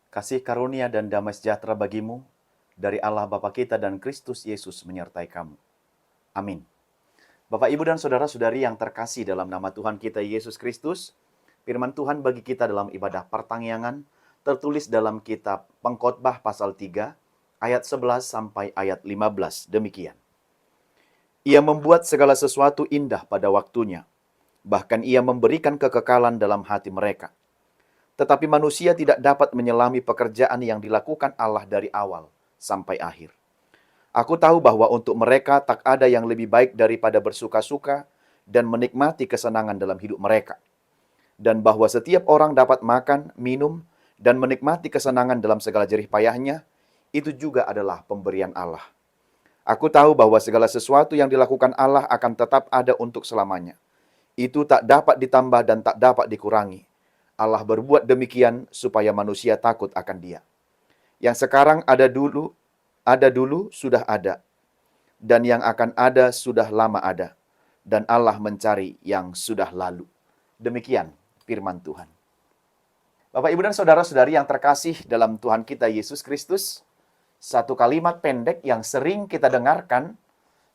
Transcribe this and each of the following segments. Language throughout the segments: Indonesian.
Kasih karunia dan damai sejahtera bagimu dari Allah Bapa kita dan Kristus Yesus menyertai kamu. Amin. Bapak, Ibu, dan saudara-saudari yang terkasih dalam nama Tuhan kita Yesus Kristus, firman Tuhan bagi kita dalam ibadah pertangyangan tertulis dalam kitab Pengkhotbah pasal 3 ayat 11 sampai ayat 15. Demikian. Ia membuat segala sesuatu indah pada waktunya, bahkan ia memberikan kekekalan dalam hati mereka. Tetapi manusia tidak dapat menyelami pekerjaan yang dilakukan Allah dari awal sampai akhir. Aku tahu bahwa untuk mereka tak ada yang lebih baik daripada bersuka-suka dan menikmati kesenangan dalam hidup mereka. Dan bahwa setiap orang dapat makan, minum, dan menikmati kesenangan dalam segala jerih payahnya, itu juga adalah pemberian Allah. Aku tahu bahwa segala sesuatu yang dilakukan Allah akan tetap ada untuk selamanya. Itu tak dapat ditambah dan tak dapat dikurangi. Allah berbuat demikian supaya manusia takut akan Dia. Yang sekarang ada dulu, sudah ada. Dan yang akan ada sudah lama ada. Dan Allah mencari yang sudah lalu. Demikian firman Tuhan. Bapak, Ibu, dan saudara-saudari yang terkasih dalam Tuhan kita Yesus Kristus, satu kalimat pendek yang sering kita dengarkan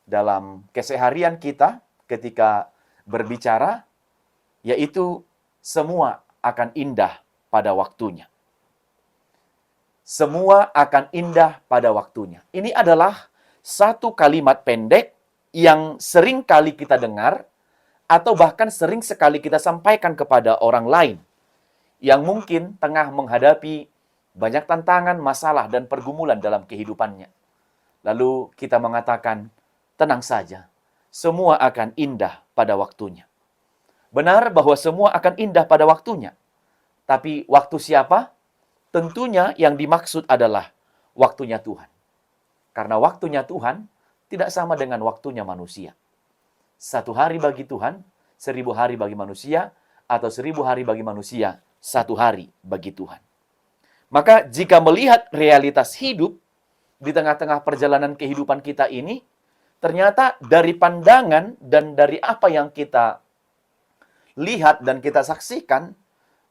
dalam keseharian kita ketika berbicara, yaitu semua akan indah pada waktunya. Semua akan indah pada waktunya. Ini adalah satu kalimat pendek yang sering kali kita dengar, atau bahkan sering sekali kita sampaikan kepada orang lain yang mungkin tengah menghadapi banyak tantangan, masalah, dan pergumulan dalam kehidupannya. Lalu kita mengatakan, tenang saja, semua akan indah pada waktunya. Benar bahwa semua akan indah pada waktunya. Tapi waktu siapa? Tentunya yang dimaksud adalah waktunya Tuhan. Karena waktunya Tuhan tidak sama dengan waktunya manusia. 1 hari bagi Tuhan, 1000 hari bagi manusia, atau 1000 hari bagi manusia, 1 hari bagi Tuhan. Maka jika melihat realitas hidup di tengah-tengah perjalanan kehidupan kita ini, ternyata dari pandangan dan dari apa yang kita lihat dan kita saksikan,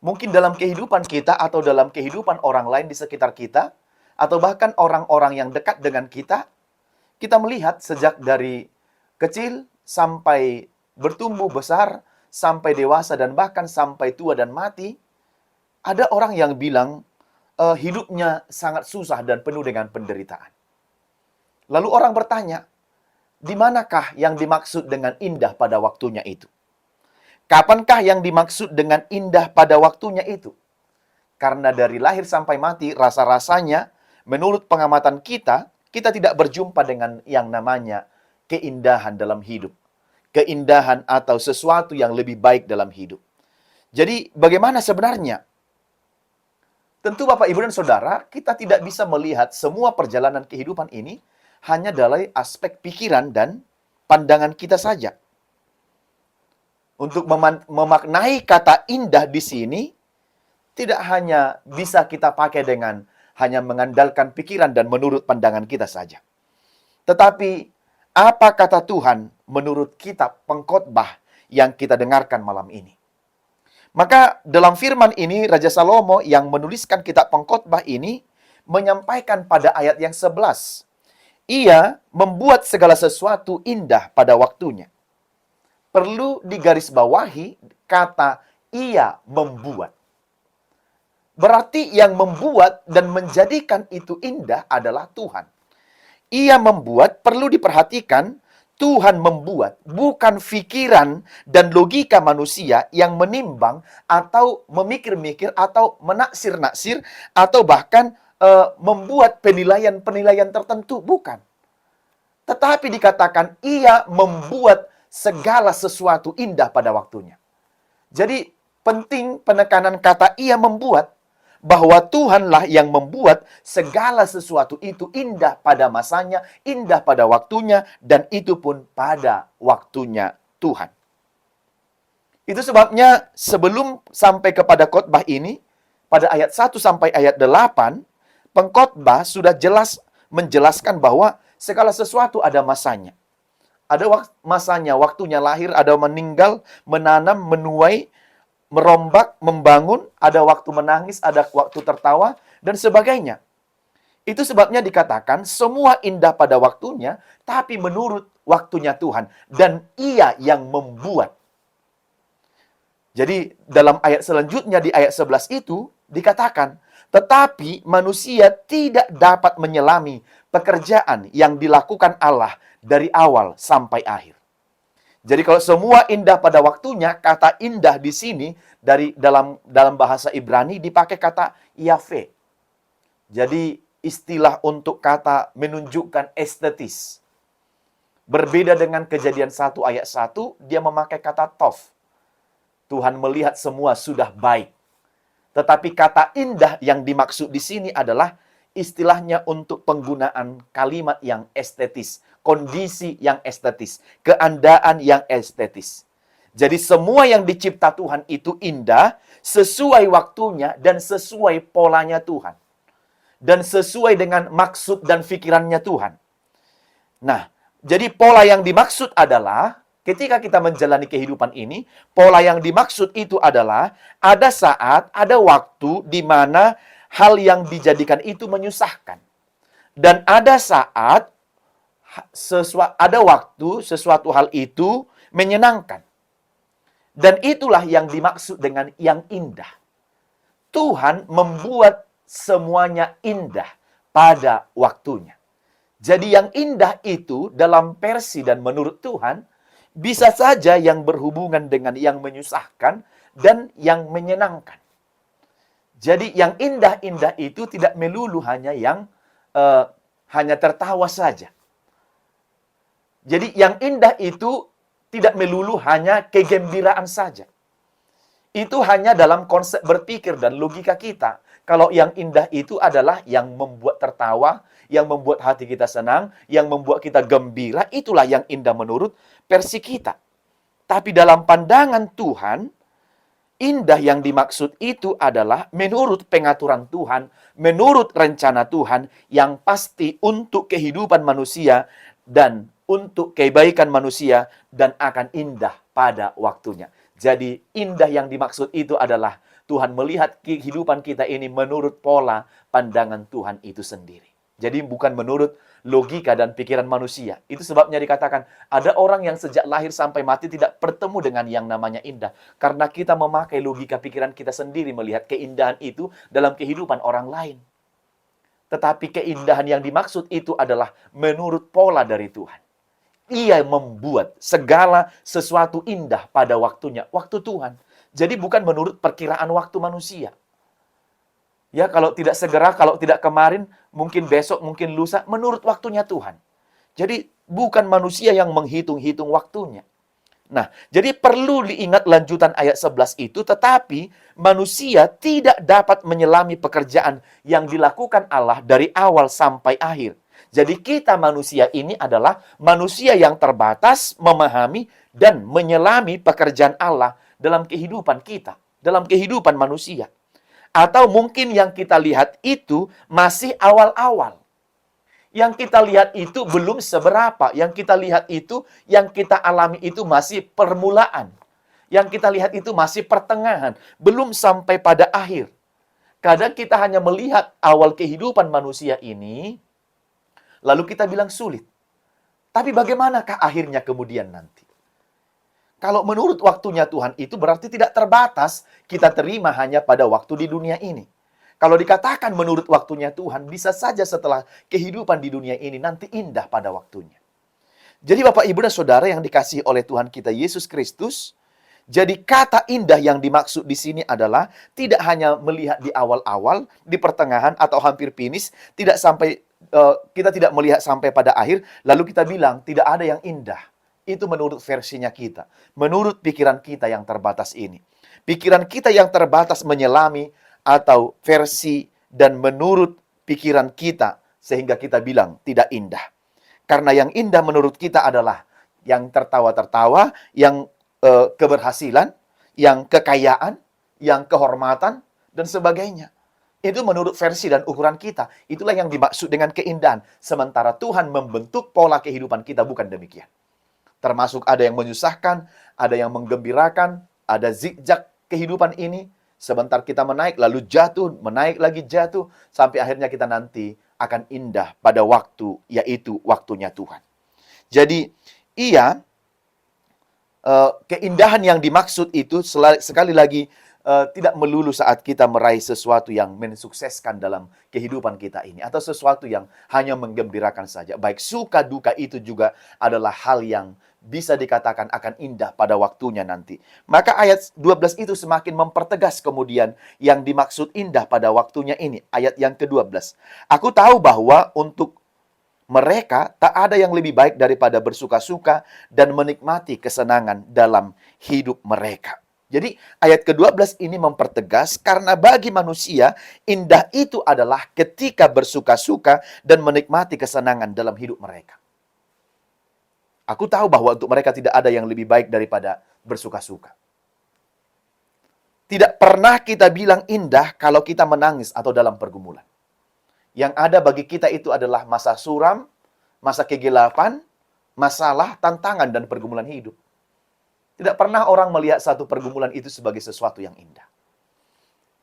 mungkin dalam kehidupan kita atau dalam kehidupan orang lain di sekitar kita, atau bahkan orang-orang yang dekat dengan kita, kita melihat sejak dari kecil sampai bertumbuh besar, sampai dewasa, dan bahkan sampai tua dan mati, ada orang yang bilang hidupnya sangat susah dan penuh dengan penderitaan. Lalu orang bertanya, di manakah yang dimaksud dengan indah pada waktunya itu? Kapankah yang dimaksud dengan indah pada waktunya itu? Karena dari lahir sampai mati, rasa-rasanya, menurut pengamatan kita, kita tidak berjumpa dengan yang namanya keindahan dalam hidup. Keindahan atau sesuatu yang lebih baik dalam hidup. Jadi, bagaimana sebenarnya? Tentu Bapak, Ibu, dan Saudara, kita tidak bisa melihat semua perjalanan kehidupan ini hanya dari aspek pikiran dan pandangan kita saja. Untuk memaknai kata indah di sini, tidak hanya bisa kita pakai dengan hanya mengandalkan pikiran dan menurut pandangan kita saja. Tetapi, apa kata Tuhan menurut kitab Pengkhotbah yang kita dengarkan malam ini? Maka dalam firman ini, Raja Salomo yang menuliskan kitab Pengkhotbah ini menyampaikan pada ayat yang 11. Ia membuat segala sesuatu indah pada waktunya. Perlu digarisbawahi kata ia membuat. Berarti yang membuat dan menjadikan itu indah adalah Tuhan. Ia membuat, perlu diperhatikan, Tuhan membuat, bukan pikiran dan logika manusia yang menimbang atau memikir-mikir atau menaksir-naksir atau bahkan membuat penilaian-penilaian tertentu, bukan. Tetapi dikatakan ia membuat segala sesuatu indah pada waktunya. Jadi penting penekanan kata ia membuat, bahwa Tuhanlah yang membuat segala sesuatu itu indah pada masanya, indah pada waktunya, dan itu pun pada waktunya Tuhan. Itu sebabnya sebelum sampai kepada khotbah ini, pada ayat 1 sampai ayat 8, pengkhotbah sudah jelas menjelaskan bahwa segala sesuatu ada masanya. Ada masanya, waktunya lahir, ada meninggal, menanam, menuai, merombak, membangun, ada waktu menangis, ada waktu tertawa, dan sebagainya. Itu sebabnya dikatakan semua indah pada waktunya, tapi menurut waktunya Tuhan. Dan Ia yang membuat. Jadi dalam ayat selanjutnya di ayat 11 itu dikatakan, tetapi manusia tidak dapat menyelami pekerjaan yang dilakukan Allah dari awal sampai akhir. Jadi kalau semua indah pada waktunya, kata indah di sini dari dalam bahasa Ibrani dipakai kata yafe. Jadi istilah untuk kata menunjukkan estetis. Berbeda dengan Kejadian 1 ayat 1, dia memakai kata tov. Tuhan melihat semua sudah baik. Tetapi kata indah yang dimaksud di sini adalah istilahnya untuk penggunaan kalimat yang estetis, kondisi yang estetis, keadaan yang estetis. Jadi semua yang dicipta Tuhan itu indah sesuai waktunya dan sesuai polanya Tuhan. Dan sesuai dengan maksud dan pikirannya Tuhan. Nah, jadi pola yang dimaksud adalah ketika kita menjalani kehidupan ini, pola yang dimaksud itu adalah ada saat, ada waktu di mana hal yang dijadikan itu menyusahkan. Dan ada saat, ada waktu sesuatu hal itu menyenangkan. Dan itulah yang dimaksud dengan yang indah. Tuhan membuat semuanya indah pada waktunya. Jadi yang indah itu dalam versi dan menurut Tuhan, bisa saja yang berhubungan dengan yang menyusahkan dan yang menyenangkan. Jadi yang indah-indah itu tidak melulu hanya yang hanya tertawa saja. Jadi yang indah itu tidak melulu hanya kegembiraan saja. Itu hanya dalam konsep berpikir dan logika kita. Kalau yang indah itu adalah yang membuat tertawa, yang membuat hati kita senang, yang membuat kita gembira, itulah yang indah menurut versi kita. Tapi dalam pandangan Tuhan, indah yang dimaksud itu adalah menurut pengaturan Tuhan, menurut rencana Tuhan, yang pasti untuk kehidupan manusia dan untuk kebaikan manusia dan akan indah pada waktunya. Jadi indah yang dimaksud itu adalah Tuhan melihat kehidupan kita ini menurut pola pandangan Tuhan itu sendiri. Jadi bukan menurut logika dan pikiran manusia. Itu sebabnya dikatakan ada orang yang sejak lahir sampai mati tidak bertemu dengan yang namanya indah. Karena kita memakai logika pikiran kita sendiri melihat keindahan itu dalam kehidupan orang lain. Tetapi keindahan yang dimaksud itu adalah menurut pola dari Tuhan. Ia membuat segala sesuatu indah pada waktunya, waktu Tuhan. Jadi bukan menurut perkiraan waktu manusia. Ya, kalau tidak segera, kalau tidak kemarin, mungkin besok, mungkin lusa, menurut waktunya Tuhan. Jadi bukan manusia yang menghitung-hitung waktunya. Nah, jadi perlu diingat lanjutan ayat 11 itu, tetapi manusia tidak dapat menyelami pekerjaan yang dilakukan Allah dari awal sampai akhir. Jadi kita manusia ini adalah manusia yang terbatas memahami dan menyelami pekerjaan Allah dalam kehidupan kita, dalam kehidupan manusia. Atau mungkin yang kita lihat itu masih awal-awal. Yang kita lihat itu belum seberapa. Yang kita lihat itu, yang kita alami itu masih permulaan. Yang kita lihat itu masih pertengahan. Belum sampai pada akhir. Kadang kita hanya melihat awal kehidupan manusia ini, lalu kita bilang sulit. Tapi bagaimanakah akhirnya kemudian nanti? Kalau menurut waktunya Tuhan itu berarti tidak terbatas kita terima hanya pada waktu di dunia ini. Kalau dikatakan menurut waktunya Tuhan, bisa saja setelah kehidupan di dunia ini nanti indah pada waktunya. Jadi Bapak, Ibu, dan Saudara yang dikasihi oleh Tuhan kita Yesus Kristus, jadi kata indah yang dimaksud di sini adalah tidak hanya melihat di awal-awal, di pertengahan atau hampir finish, tidak sampai kita tidak melihat sampai pada akhir, lalu kita bilang tidak ada yang indah. Itu menurut versinya kita, menurut pikiran kita yang terbatas ini. Pikiran kita yang terbatas menyelami atau versi dan menurut pikiran kita sehingga kita bilang tidak indah. Karena yang indah menurut kita adalah yang tertawa-tertawa, yang keberhasilan, yang kekayaan, yang kehormatan, dan sebagainya. Itu menurut versi dan ukuran kita. Itulah yang dimaksud dengan keindahan. Sementara Tuhan membentuk pola kehidupan kita bukan demikian. Termasuk ada yang menyusahkan, ada yang menggembirakan, ada zigzag kehidupan ini, sebentar kita menaik, lalu jatuh, menaik lagi jatuh, sampai akhirnya kita nanti akan indah pada waktu, yaitu waktunya Tuhan. Jadi, iya, keindahan yang dimaksud itu sekali lagi tidak melulu saat kita meraih sesuatu yang mensukseskan dalam kehidupan kita ini, atau sesuatu yang hanya menggembirakan saja. Baik suka duka itu juga adalah hal yang bisa dikatakan akan indah pada waktunya nanti. Maka ayat 12 itu semakin mempertegas kemudian yang dimaksud indah pada waktunya ini. Ayat yang ke-12. Aku tahu bahwa untuk mereka tak ada yang lebih baik daripada bersuka-suka dan menikmati kesenangan dalam hidup mereka. Jadi ayat ke-12 ini mempertegas karena bagi manusia indah itu adalah ketika bersuka-suka dan menikmati kesenangan dalam hidup mereka. Aku tahu bahwa untuk mereka tidak ada yang lebih baik daripada bersuka-suka. Tidak pernah kita bilang indah kalau kita menangis atau dalam pergumulan. Yang ada bagi kita itu adalah masa suram, masa kegelapan, masalah, tantangan, dan pergumulan hidup. Tidak pernah orang melihat satu pergumulan itu sebagai sesuatu yang indah.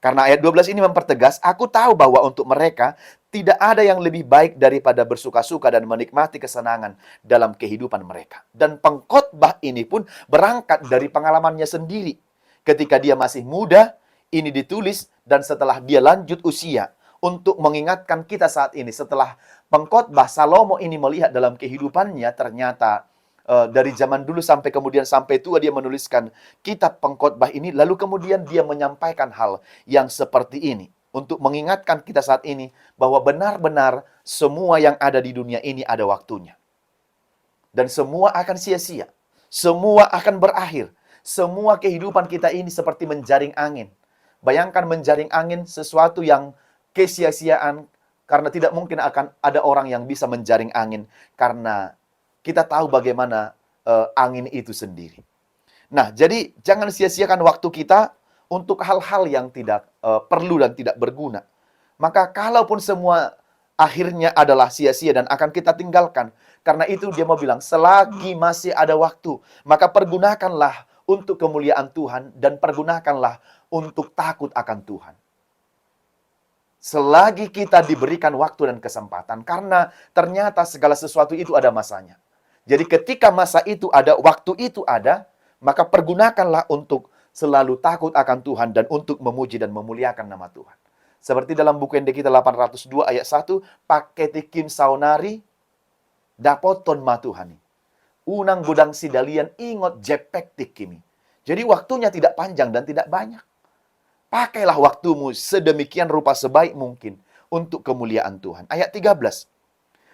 Karena ayat 12 ini mempertegas, aku tahu bahwa untuk mereka tidak ada yang lebih baik daripada bersuka-suka dan menikmati kesenangan dalam kehidupan mereka. Dan pengkhotbah ini pun berangkat dari pengalamannya sendiri. Ketika dia masih muda, ini ditulis, dan setelah dia lanjut usia, untuk mengingatkan kita saat ini, setelah pengkhotbah Salomo ini melihat dalam kehidupannya, ternyata dari zaman dulu sampai kemudian sampai tua dia menuliskan kitab pengkhotbah ini, lalu kemudian dia menyampaikan hal yang seperti ini untuk mengingatkan kita saat ini bahwa benar-benar semua yang ada di dunia ini ada waktunya. Dan semua akan sia-sia. Semua akan berakhir. Semua kehidupan kita ini seperti menjaring angin. Bayangkan menjaring angin, sesuatu yang kesia-siaan, karena tidak mungkin akan ada orang yang bisa menjaring angin, karena kita tahu bagaimana angin itu sendiri. Nah, jadi jangan sia-siakan waktu kita untuk hal-hal yang tidak perlu dan tidak berguna. Maka kalaupun semua akhirnya adalah sia-sia dan akan kita tinggalkan, karena itu dia mau bilang, selagi masih ada waktu, maka pergunakanlah untuk kemuliaan Tuhan dan pergunakanlah untuk takut akan Tuhan. Selagi kita diberikan waktu dan kesempatan, karena ternyata segala sesuatu itu ada masanya. Jadi ketika masa itu ada, waktu itu ada, maka pergunakanlah untuk selalu takut akan Tuhan dan untuk memuji dan memuliakan nama Tuhan. Seperti dalam buku ND kita 802 ayat 1, paketikim saunari dapoton ma Tuhani. Unang budang sidalian ingot jepek tikimi. Jadi waktunya tidak panjang dan tidak banyak. Pakailah waktumu sedemikian rupa sebaik mungkin untuk kemuliaan Tuhan. Ayat 13.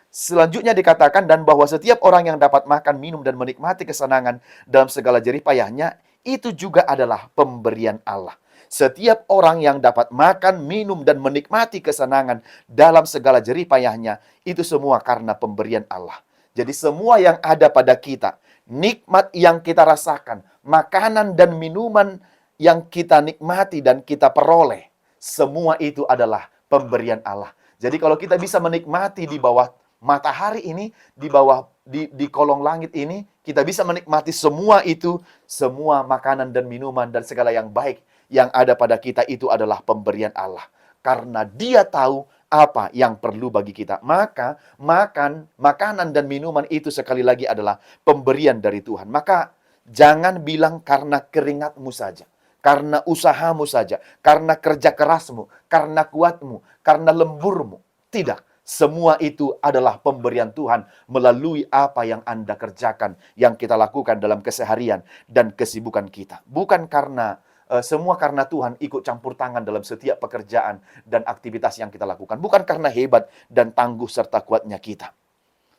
Selanjutnya dikatakan, dan bahwa setiap orang yang dapat makan, minum, dan menikmati kesenangan dalam segala jerih payahnya, itu juga adalah pemberian Allah. Setiap orang yang dapat makan, minum, dan menikmati kesenangan dalam segala jerih payahnya, itu semua karena pemberian Allah. Jadi semua yang ada pada kita, nikmat yang kita rasakan, makanan dan minuman yang kita nikmati dan kita peroleh, semua itu adalah pemberian Allah. Jadi kalau kita bisa menikmati di bawah matahari ini, di bawah di kolong langit ini, kita bisa menikmati semua itu, semua makanan dan minuman dan segala yang baik yang ada pada kita itu adalah pemberian Allah. Karena Dia tahu apa yang perlu bagi kita. Maka makanan dan minuman itu sekali lagi adalah pemberian dari Tuhan. Maka jangan bilang karena keringatmu saja, karena usahamu saja, karena kerja kerasmu, karena kuatmu, karena lemburmu. Tidak. Semua itu adalah pemberian Tuhan melalui apa yang Anda kerjakan, yang kita lakukan dalam keseharian dan kesibukan kita. Bukan karena semua karena Tuhan ikut campur tangan dalam setiap pekerjaan dan aktivitas yang kita lakukan. Bukan karena hebat dan tangguh serta kuatnya kita.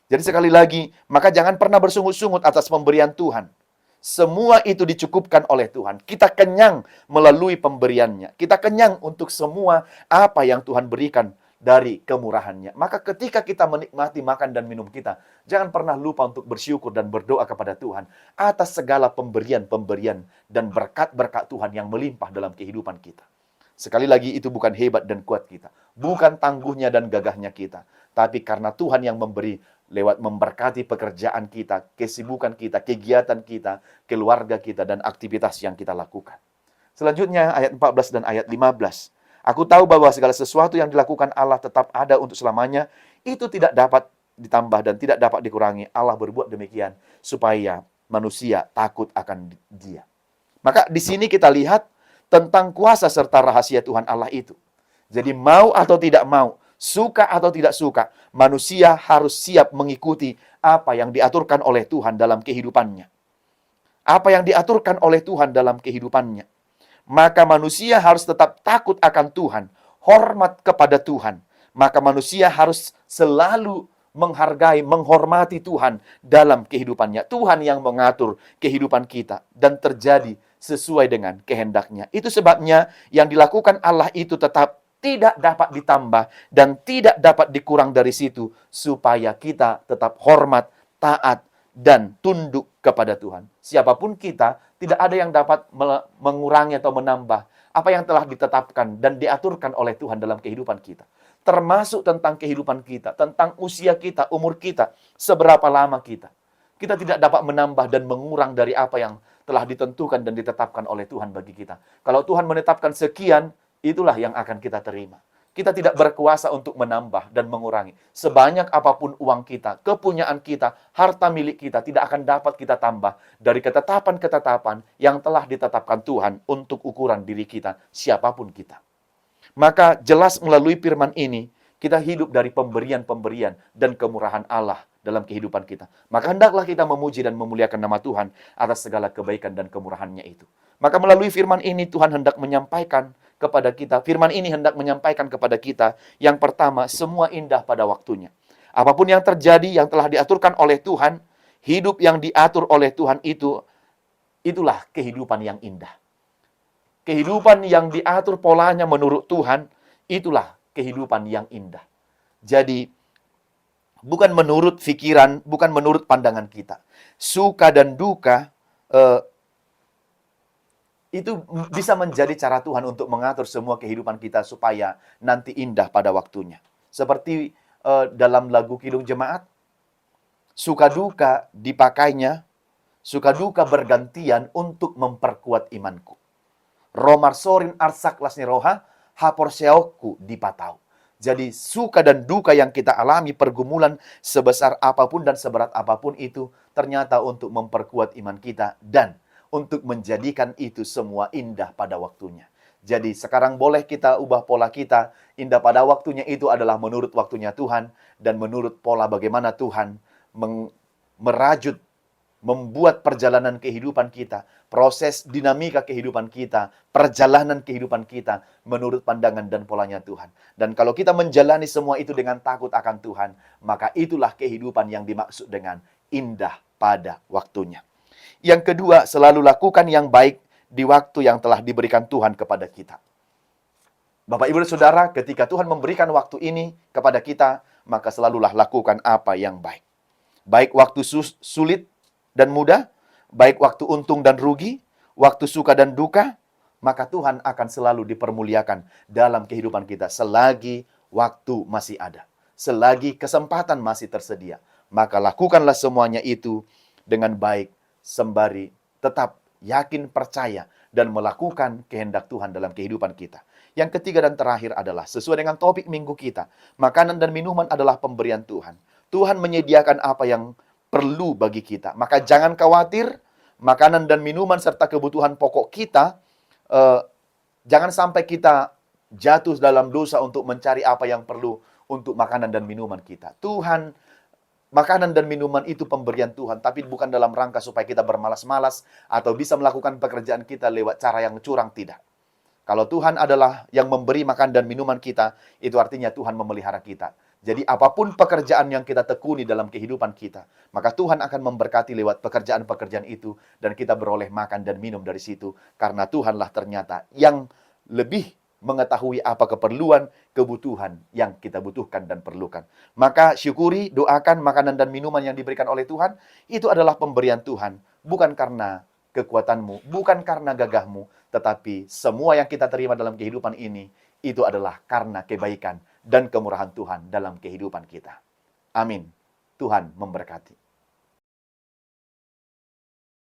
Jadi sekali lagi, maka jangan pernah bersungut-sungut atas pemberian Tuhan. Semua itu dicukupkan oleh Tuhan. Kita kenyang melalui pemberiannya. Kita kenyang untuk semua apa yang Tuhan berikan dari kemurahannya. Maka ketika kita menikmati makan dan minum kita, jangan pernah lupa untuk bersyukur dan berdoa kepada Tuhan atas segala pemberian-pemberian dan berkat-berkat Tuhan yang melimpah dalam kehidupan kita. Sekali lagi, itu bukan hebat dan kuat kita, bukan tangguhnya dan gagahnya kita, tapi karena Tuhan yang memberi lewat memberkati pekerjaan kita, kesibukan kita, kegiatan kita, keluarga kita, dan aktivitas yang kita lakukan. Selanjutnya ayat 14 dan ayat 15. Aku tahu bahwa segala sesuatu yang dilakukan Allah tetap ada untuk selamanya. Itu tidak dapat ditambah dan tidak dapat dikurangi. Allah berbuat demikian supaya manusia takut akan Dia. Maka di sini kita lihat tentang kuasa serta rahasia Tuhan Allah itu. Jadi mau atau tidak mau, suka atau tidak suka, manusia harus siap mengikuti apa yang diaturkan oleh Tuhan dalam kehidupannya. Apa yang diaturkan oleh Tuhan dalam kehidupannya. Maka manusia harus tetap takut akan Tuhan, hormat kepada Tuhan. Maka manusia harus selalu menghargai, menghormati Tuhan dalam kehidupannya. Tuhan yang mengatur kehidupan kita dan terjadi sesuai dengan kehendaknya. Itu sebabnya yang dilakukan Allah itu tetap tidak dapat ditambah dan tidak dapat dikurang dari situ supaya kita tetap hormat, taat, dan tunduk kepada Tuhan. Siapapun kita, tidak ada yang dapat mengurangi atau menambah apa yang telah ditetapkan dan diaturkan oleh Tuhan dalam kehidupan kita. Termasuk tentang kehidupan kita, tentang usia kita, umur kita, seberapa lama kita. Kita tidak dapat menambah dan mengurang dari apa yang telah ditentukan dan ditetapkan oleh Tuhan bagi kita. Kalau Tuhan menetapkan sekian, itulah yang akan kita terima. Kita tidak berkuasa untuk menambah dan mengurangi. Sebanyak apapun uang kita, kepunyaan kita, harta milik kita, tidak akan dapat kita tambah dari ketetapan-ketetapan yang telah ditetapkan Tuhan untuk ukuran diri kita, siapapun kita. Maka jelas melalui firman ini, kita hidup dari pemberian-pemberian dan kemurahan Allah dalam kehidupan kita. Maka hendaklah kita memuji dan memuliakan nama Tuhan atas segala kebaikan dan kemurahannya itu. Maka melalui firman ini Tuhan hendak menyampaikan kepada kita, firman ini hendak menyampaikan kepada kita, yang pertama, semua indah pada waktunya. Apapun yang terjadi, yang telah diaturkan oleh Tuhan, hidup yang diatur oleh Tuhan itu, itulah kehidupan yang indah. Kehidupan yang diatur polanya menurut Tuhan, itulah kehidupan yang indah. Jadi, bukan menurut pikiran, bukan menurut pandangan kita. Suka dan duka, itu bisa menjadi cara Tuhan untuk mengatur semua kehidupan kita supaya nanti indah pada waktunya. Seperti dalam lagu Kidung Jemaat, suka duka dipakainya, suka duka bergantian untuk memperkuat imanku. Romar sorin arsak lasni roha, hapor seoku dipatau. Jadi suka dan duka yang kita alami, pergumulan sebesar apapun dan seberat apapun itu, ternyata untuk memperkuat iman kita dan untuk menjadikan itu semua indah pada waktunya. Jadi sekarang boleh kita ubah pola kita. Indah pada waktunya itu adalah menurut waktunya Tuhan dan menurut pola bagaimana Tuhan merajut, membuat perjalanan kehidupan kita, proses dinamika kehidupan kita, perjalanan kehidupan kita menurut pandangan dan polanya Tuhan. Dan kalau kita menjalani semua itu dengan takut akan Tuhan, maka itulah kehidupan yang dimaksud dengan indah pada waktunya. Yang kedua, selalu lakukan yang baik di waktu yang telah diberikan Tuhan kepada kita. Bapak, Ibu, dan Saudara, ketika Tuhan memberikan waktu ini kepada kita, maka selalulah lakukan apa yang baik. Baik waktu sulit dan mudah, baik waktu untung dan rugi, waktu suka dan duka, maka Tuhan akan selalu dipermuliakan dalam kehidupan kita selagi waktu masih ada. Selagi kesempatan masih tersedia, maka lakukanlah semuanya itu dengan baik, sembari tetap yakin, percaya, dan melakukan kehendak Tuhan dalam kehidupan kita. Yang ketiga dan terakhir adalah, sesuai dengan topik minggu kita, makanan dan minuman adalah pemberian Tuhan. Tuhan menyediakan apa yang perlu bagi kita. Maka jangan khawatir, makanan dan minuman serta kebutuhan pokok kita, jangan sampai kita jatuh dalam dosa untuk mencari apa yang perlu untuk makanan dan minuman kita. Tuhan, makanan dan minuman itu pemberian Tuhan, tapi bukan dalam rangka supaya kita bermalas-malas atau bisa melakukan pekerjaan kita lewat cara yang curang, tidak. Kalau Tuhan adalah yang memberi makan dan minuman kita, itu artinya Tuhan memelihara kita. Jadi apapun pekerjaan yang kita tekuni dalam kehidupan kita, maka Tuhan akan memberkati lewat pekerjaan-pekerjaan itu, dan kita beroleh makan dan minum dari situ, karena Tuhanlah ternyata yang lebih mengetahui apa keperluan, kebutuhan yang kita butuhkan dan perlukan. Maka syukuri, doakan makanan dan minuman yang diberikan oleh Tuhan, itu adalah pemberian Tuhan, bukan karena kekuatanmu, bukan karena gagahmu, tetapi semua yang kita terima dalam kehidupan ini, itu adalah karena kebaikan dan kemurahan Tuhan dalam kehidupan kita. Amin. Tuhan memberkati.